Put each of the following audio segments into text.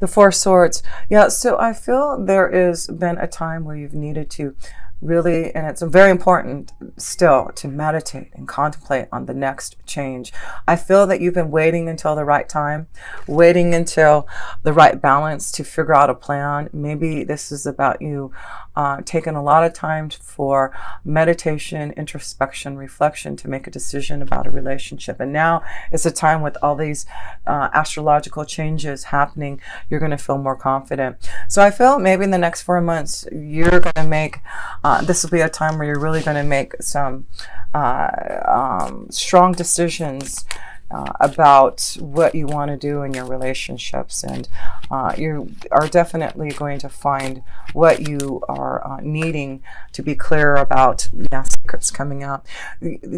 The Four Swords. Yeah, so I feel there has been a time where you've needed to really, and it's very important still, to meditate and contemplate on the next change. I feel that you've been waiting until the right time, waiting until the right balance to figure out a plan. Maybe this is about you taking a lot of time for meditation, introspection, reflection to make a decision about a relationship. And now it's a time with all these astrological changes happening, you're going to feel more confident. So I feel maybe in the next 4 months, you're going to make, this will be a time where you're really going to make some strong decisions about what you want to do in your relationships, and you are definitely going to find what you are needing to be clear about. Yeah, secrets coming out,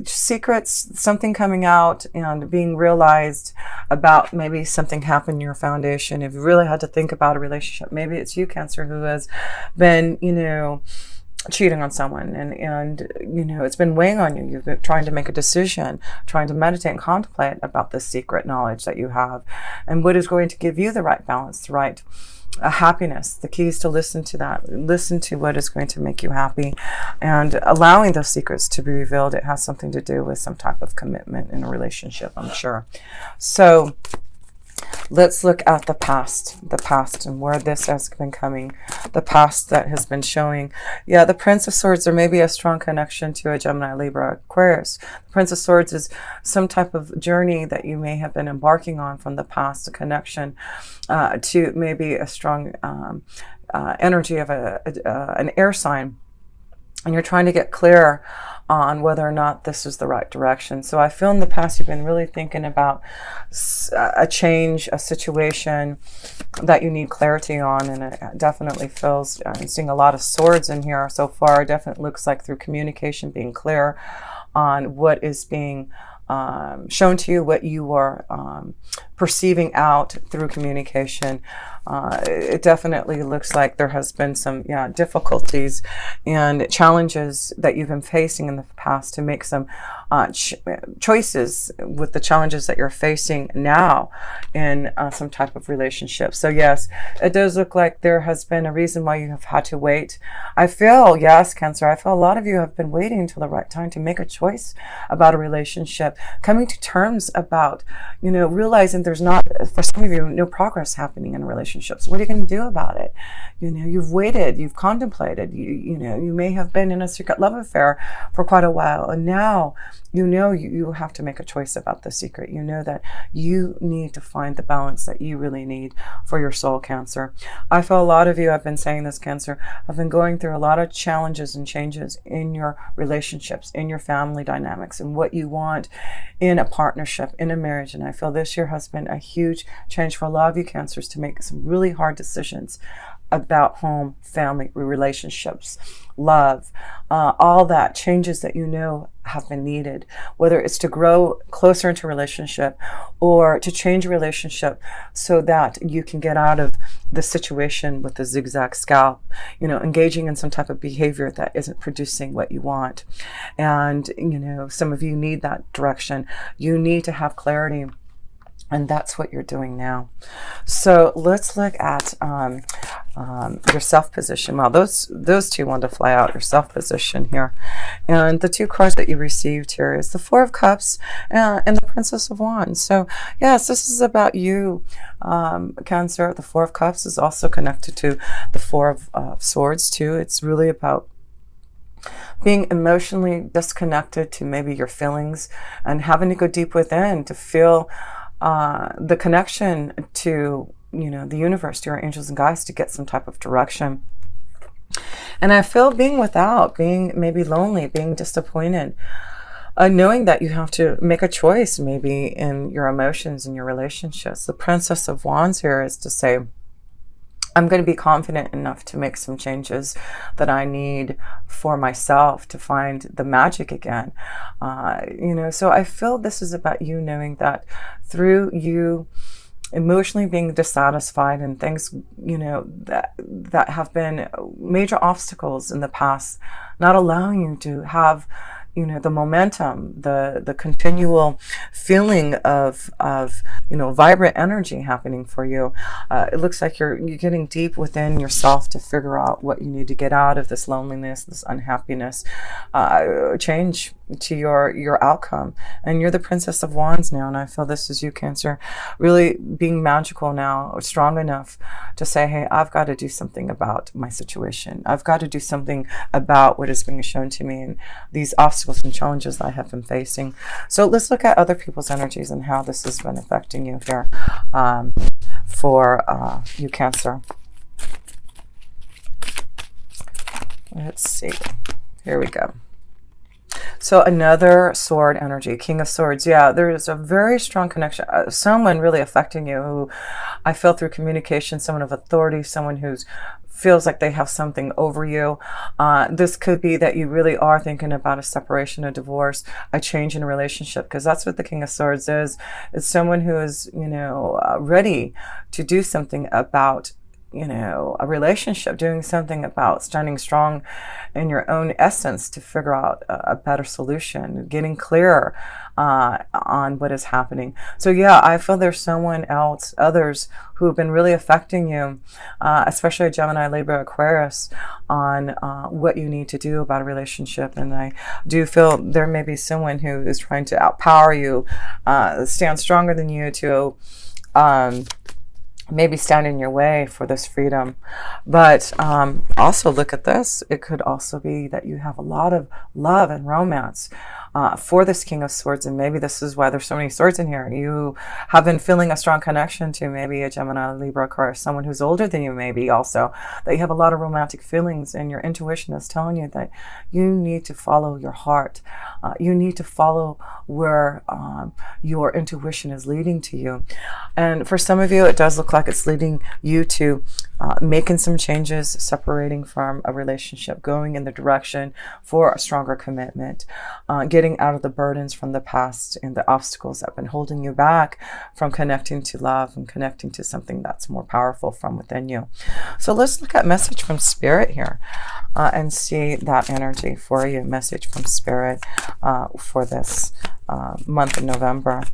secrets, something coming out and being realized about maybe something happened in your foundation. If you really had to think about a relationship, maybe it's you, Cancer, who has been, cheating on someone, and it's been weighing on you. You've been trying to make a decision, trying to meditate and contemplate about the secret knowledge that you have and what is going to give you the right balance, the right happiness. The key is to listen to that, listen to what is going to make you happy, and allowing those secrets to be revealed. It has something to do with some type of commitment in a relationship, I'm sure. So let's look at the past and where this has been coming, the past that has been showing. Yeah, the Prince of Swords, there may be a strong connection to a Gemini, Libra, Aquarius. The Prince of Swords is some type of journey that you may have been embarking on from the past, a connection to maybe a strong energy of an air sign. And you're trying to get clear on whether or not this is the right direction. So I feel in the past you've been really thinking about a change, a situation that you need clarity on, and it definitely feels, I'm seeing a lot of swords in here so far. It definitely looks like through communication, being clear on what is being shown to you, what you are perceiving out through communication. It definitely looks like there has been some difficulties and challenges that you've been facing in the past to make some choices with the challenges that you're facing now in some type of relationship. So yes, it does look like there has been a reason why you have had to wait. I feel, yes, Cancer, I feel a lot of you have been waiting until the right time to make a choice about a relationship, coming to terms about, realizing there's not, for some of you, no progress happening in a relationship. So what are you going to do about it? You've waited, you've contemplated, you may have been in a secret love affair for quite a while, and now you have to make a choice about the secret. You know that you need to find the balance that you really need for your soul, Cancer. I feel a lot of you, I've been saying this, Cancer, have been going through a lot of challenges and changes in your relationships, in your family dynamics, and what you want in a partnership, in a marriage. And I feel this year has been a huge change for a lot of you, Cancers, to make some really hard decisions about home, family, relationships, love, all that changes that have been needed, whether it's to grow closer into a relationship or to change a relationship so that you can get out of the situation with the zigzag scalp, engaging in some type of behavior that isn't producing what you want. And, some of you need that direction. You need to have clarity. And that's what you're doing now. So let's look at your self position. Well, those two want to fly out, your self position here. And the two cards that you received here is the Four of Cups and the Princess of Wands. So yes, this is about you, Cancer. The Four of Cups is also connected to the Four of Swords too. It's really about being emotionally disconnected to maybe your feelings and having to go deep within to feel the connection to, the universe, to your angels and guides, to get some type of direction. And I feel being without, being maybe lonely, being disappointed, knowing that you have to make a choice maybe in your emotions and your relationships. The Princess of Wands here is to say, I'm going to be confident enough to make some changes that I need for myself to find the magic again. So I feel this is about you knowing that through you emotionally being dissatisfied and things, that have been major obstacles in the past, not allowing you to have the momentum, the continual feeling of vibrant energy happening for you. It looks like you're getting deep within yourself to figure out what you need to get out of this loneliness, this unhappiness, change to your outcome. And you're the Princess of Wands now, and I feel this is you, Cancer, really being magical now, strong enough to say, hey, I've got to do something about my situation. I've got to do something about what is being shown to me and these obstacles and challenges that I have been facing. So let's look at other people's energies and how this has been affecting you here, for you, Cancer. Let's see. Here we go. So another sword energy, King of Swords. Yeah, there is a very strong connection. Someone really affecting you who I feel through communication, someone of authority, someone who's feels like they have something over you. This could be that you really are thinking about a separation, a divorce, a change in a relationship, because that's what the King of Swords is. It's someone who is, ready to do something about a relationship, doing something about standing strong in your own essence to figure out a better solution, getting clearer on what is happening. So yeah, I feel there's someone else, others who have been really affecting you, especially Gemini, Libra, Aquarius, on what you need to do about a relationship. And I do feel there may be someone who is trying to outpower you, stand stronger than you to maybe stand in your way for this freedom. But also look at this. It could also be that you have a lot of love and romance for this King of Swords, and maybe this is why there's so many swords in here. You have been feeling a strong connection to maybe a Gemini, Libra, Aquarius, someone who's older than you, maybe also, that you have a lot of romantic feelings, and your intuition is telling you that you need to follow your heart. You need to follow where your intuition is leading to you. And for some of you, it does look like it's leading you to making some changes, separating from a relationship, going in the direction for a stronger commitment, getting out of the burdens from the past and the obstacles that have been holding you back from connecting to love and connecting to something that's more powerful from within you. So let's look at message from Spirit here and see that energy for you. Message from Spirit for this month of November.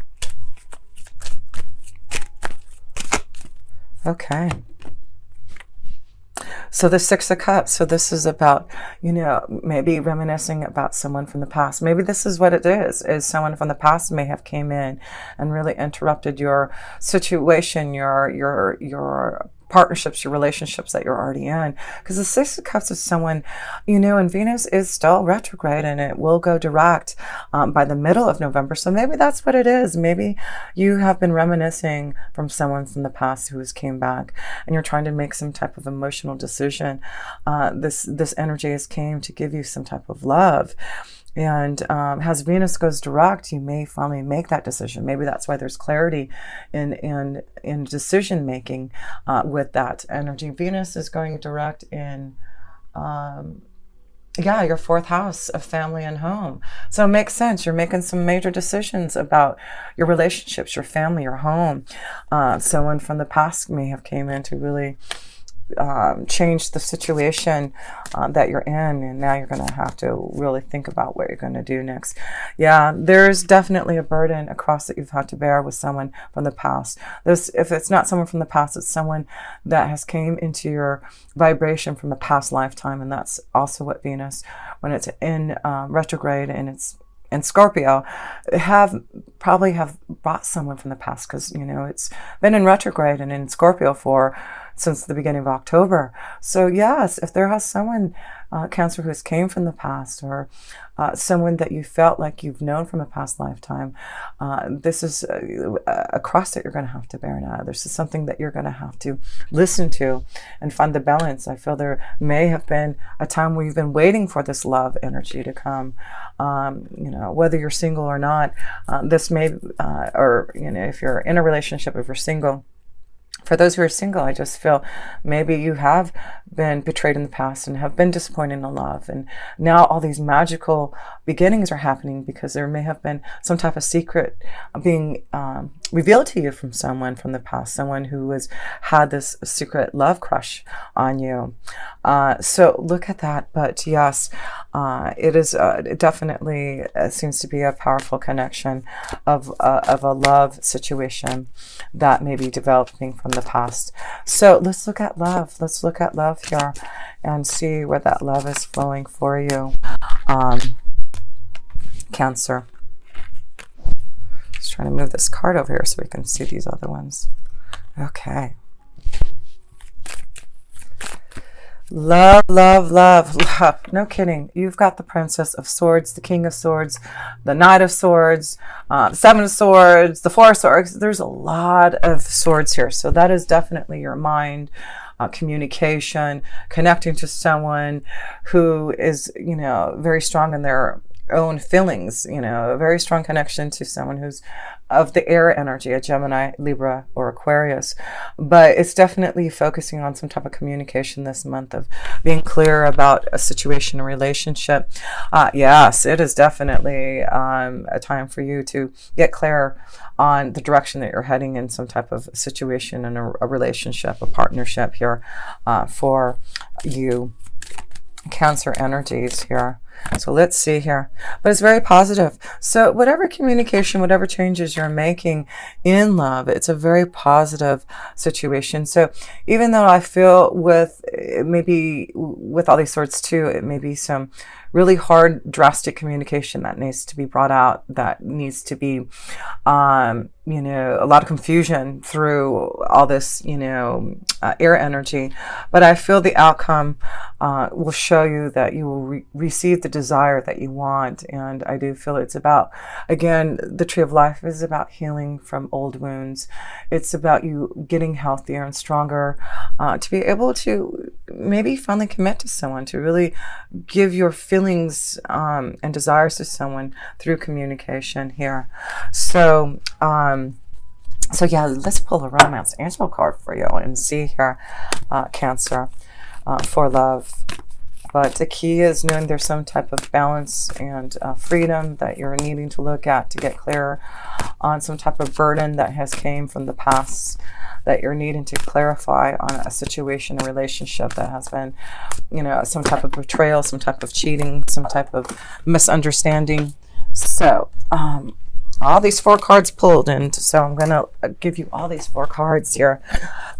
Okay. So the Six of Cups. So this is about, maybe reminiscing about someone from the past. Maybe this is what it is someone from the past may have came in and really interrupted your situation, your partnerships, your relationships that you're already in. Because the Six of Cups is someone, and Venus is still retrograde and it will go direct by the middle of November. So maybe that's what it is. Maybe you have been reminiscing from someone from the past who has came back and you're trying to make some type of emotional decision. This energy has came to give you some type of love. And as Venus goes direct, you may finally make that decision. Maybe that's why there's clarity in decision making with that energy. Venus is going direct in your fourth house of family and home. So it makes sense. You're making some major decisions about your relationships, your family, your home. Someone from the past may have came in to really change the situation that you're in, and now you're going to have to really think about what you're going to do next. Yeah, there's definitely a burden, a cross that you've had to bear with someone from the past. If it's not someone from the past, it's someone that has came into your vibration from a past lifetime, and that's also what Venus, when it's in retrograde and it's in Scorpio, probably have brought someone from the past, because it's been in retrograde and in Scorpio since the beginning of October. So yes, if there has someone, Cancer, who has came from the past, or someone that you felt like you've known from a past lifetime, this is a cross that you're going to have to bear now. This is something that you're going to have to listen to and find the balance. I feel there may have been a time where you've been waiting for this love energy to come. Whether you're single or not, this may, or if you're in a relationship, if you're single. For those who are single, I just feel maybe you have been betrayed in the past and have been disappointed in love. And now all these magical beginnings are happening because there may have been some type of secret being revealed to you from someone from the past, someone who has had this secret love crush on you. So look at that. But yes, it definitely seems to be a powerful connection of a love situation that may be developing from the past. So let's look at love. Let's look at love here and see where that love is flowing for you. Cancer. Just trying to move this card over here so we can see these other ones. Okay. Love, love, love, love. No kidding. You've got the Princess of Swords, the King of Swords, the Knight of Swords, the Seven of Swords, the Four of Swords. There's a lot of swords here. So that is definitely your mind, communication, connecting to someone who is, very strong in their own feelings, a very strong connection to someone who's of the air energy, a Gemini, Libra, or Aquarius. But it's definitely focusing on some type of communication this month, of being clear about a situation, a relationship. Yes, it is definitely a time for you to get clear on the direction that you're heading in some type of situation and a relationship, a partnership here for you. Cancer energies here. So let's see here. But it's very positive. So whatever communication, whatever changes you're making in love, it's a very positive situation. So even though I feel with maybe with all these swords too, it may be some really hard, drastic communication that needs to be brought out, that needs to be, a lot of confusion through all this, air energy. But I feel the outcome will show you that you will receive the desire that you want. And I do feel it's about, again, the Tree of Life is about healing from old wounds. It's about you getting healthier and stronger to be able to maybe finally commit to someone, to really give your feelings and desires to someone through communication here. So yeah, let's pull a romance angel card for you and see here, Cancer, for love. But the key is knowing there's some type of balance and freedom that you're needing to look at to get clearer on some type of burden that has came from the past, that you're needing to clarify on a situation, a relationship that has been, some type of betrayal, some type of cheating, some type of misunderstanding. So, all these 4 cards pulled, and so I'm going to give you all these 4 cards here.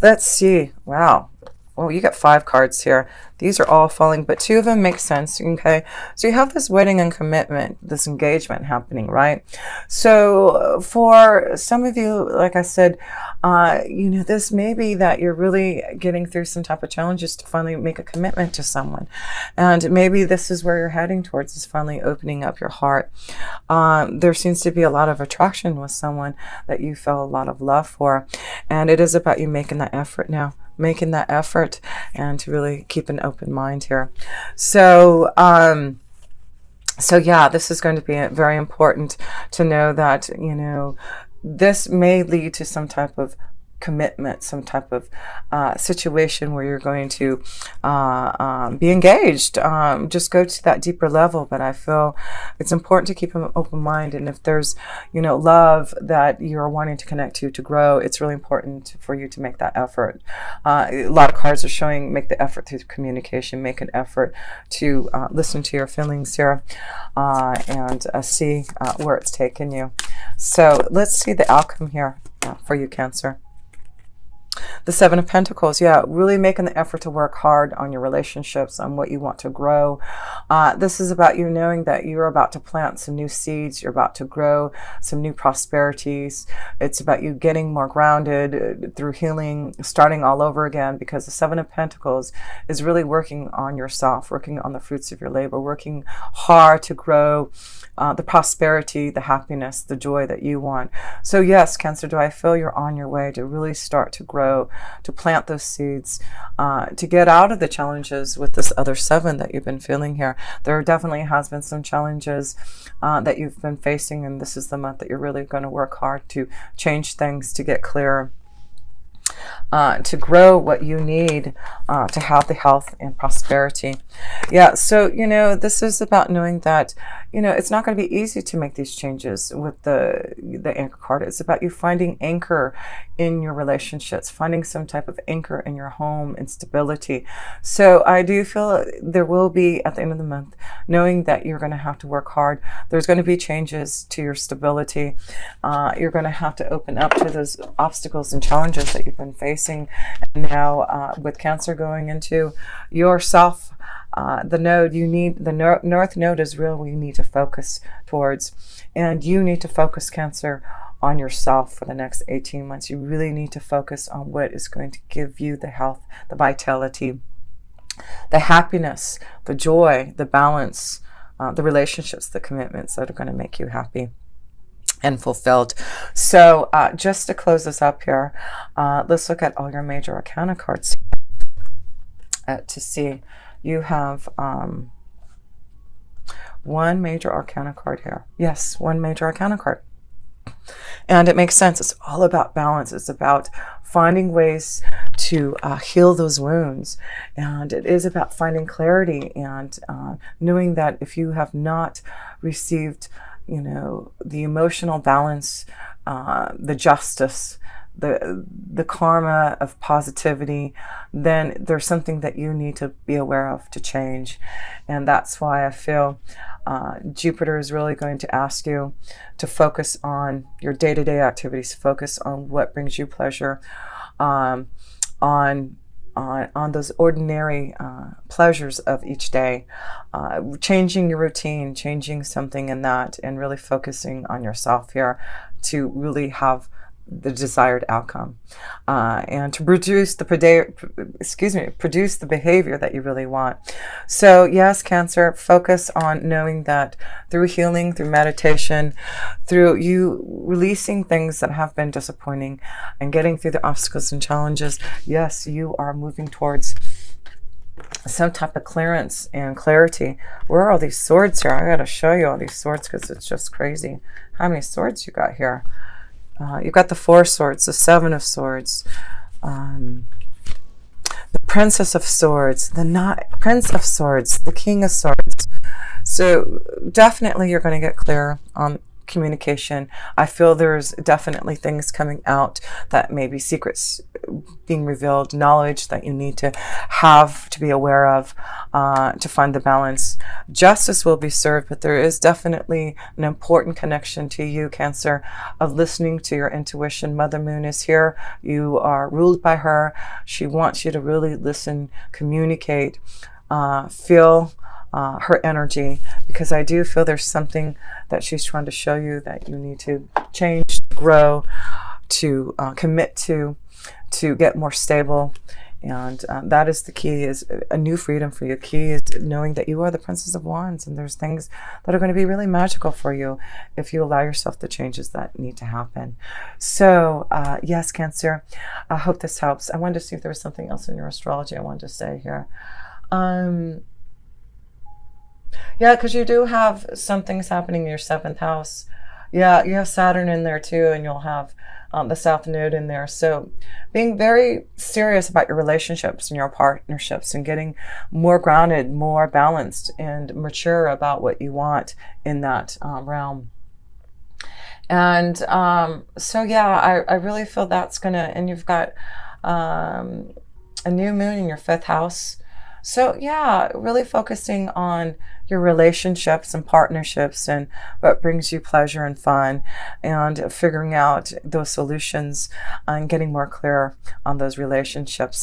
Let's see. Wow. Well, you got 5 cards here. These are all falling, but 2 of them make sense, okay? So you have this wedding and commitment, this engagement happening, right? So for some of you, like I said, this may be that you're really getting through some type of challenges to finally make a commitment to someone. And maybe this is where you're heading towards, is finally opening up your heart. There seems to be a lot of attraction with someone that you feel a lot of love for. And it is about you making that effort now. Making that effort and to really keep an open mind here. So yeah, this is going to be very important to know that, this may lead to some type of commitment, some type of situation where you're going to be engaged, just go to that deeper level. But I feel it's important to keep an open mind, and if there's love that you're wanting to connect to grow, it's really important for you to make that effort. A lot of cards are showing make the effort through communication, make an effort to listen to your feelings here and see where it's taken you. So let's see the outcome here for you, Cancer. The Seven of Pentacles, yeah, really making the effort to work hard on your relationships, on what you want to grow. This is about you knowing that you're about to plant some new seeds. You're about to grow some new prosperities. It's about you getting more grounded through healing, starting all over again, because the Seven of Pentacles is really working on yourself, working on the fruits of your labor, working hard to grow the prosperity, the happiness, the joy that you want. So yes, Cancer, do I feel you're on your way to really start to grow, to plant those seeds, to get out of the challenges with this other 7 that you've been feeling here. There definitely has been some challenges that you've been facing, and this is the month that you're really going to work hard to change things, to get clearer. to grow what you need to have the health and prosperity. Yeah, so, this is about knowing that, it's not going to be easy to make these changes with the anchor card. It's about you finding anchor in your relationships, finding some type of anchor in your home and stability. So I do feel there will be, at the end of the month, knowing that you're going to have to work hard. There's going to be changes to your stability. You're going to have to open up to those obstacles and challenges that you've been facing. And now with Cancer going into yourself, the node you need, the north node is real. We need to focus towards, and you need to focus, Cancer, on yourself for the next 18 months. You really need to focus on what is going to give you the health, the vitality, the happiness, the joy, the balance, the relationships, the commitments that are going to make you happy and fulfilled. So just to close this up here, let's look at all your major arcana cards to see. You have one major arcana card here. Yes, one major arcana card. And it makes sense. It's all about balance. It's about finding ways to heal those wounds. And it is about finding clarity and knowing that if you have not received, the emotional balance, the justice, the karma of positivity, then there's something that you need to be aware of to change. And that's why I feel Jupiter is really going to ask you to focus on your day-to-day activities, focus on what brings you pleasure, on those ordinary pleasures of each day, changing your routine, changing something in that, and really focusing on yourself here to really have the desired outcome, and to produce the behavior that you really want. So yes, Cancer, focus on knowing that through healing, through meditation, through you releasing things that have been disappointing and getting through the obstacles and challenges, yes, you are moving towards some type of clearance and clarity. Where are all these swords here? I gotta show you all these swords because it's just crazy how many swords you got here. You've got the Four of Swords, the Seven of Swords, the Princess of Swords, the Prince of Swords, the King of Swords. So definitely you're going to get clear on communication. I feel there's definitely things coming out that may be secrets being revealed, knowledge that you need to have to be aware of to find the balance. Justice will be served, but there is definitely an important connection to you, Cancer, of listening to your intuition. Mother Moon is here. You are ruled by her. She wants you to really listen, communicate, feel her energy, because I do feel there's something that she's trying to show you that you need to change, to grow, to commit to get more stable. And that is the key, is a new freedom for you. Key is knowing that you are the Princess of Wands, and there's things that are going to be really magical for you if you allow yourself the changes that need to happen. So yes, Cancer, I hope this helps. I wanted to see if there was something else in your astrology I wanted to say here. Yeah, because you do have some things happening in your 7th house. Yeah, you have Saturn in there too, and you'll have the South Node in there. So being very serious about your relationships and your partnerships and getting more grounded, more balanced, and mature about what you want in that realm. And so yeah, I really feel that's gonna, and you've got a new moon in your 5th house. So yeah, really focusing on your relationships and partnerships and what brings you pleasure and fun, and figuring out those solutions and getting more clear on those relationships.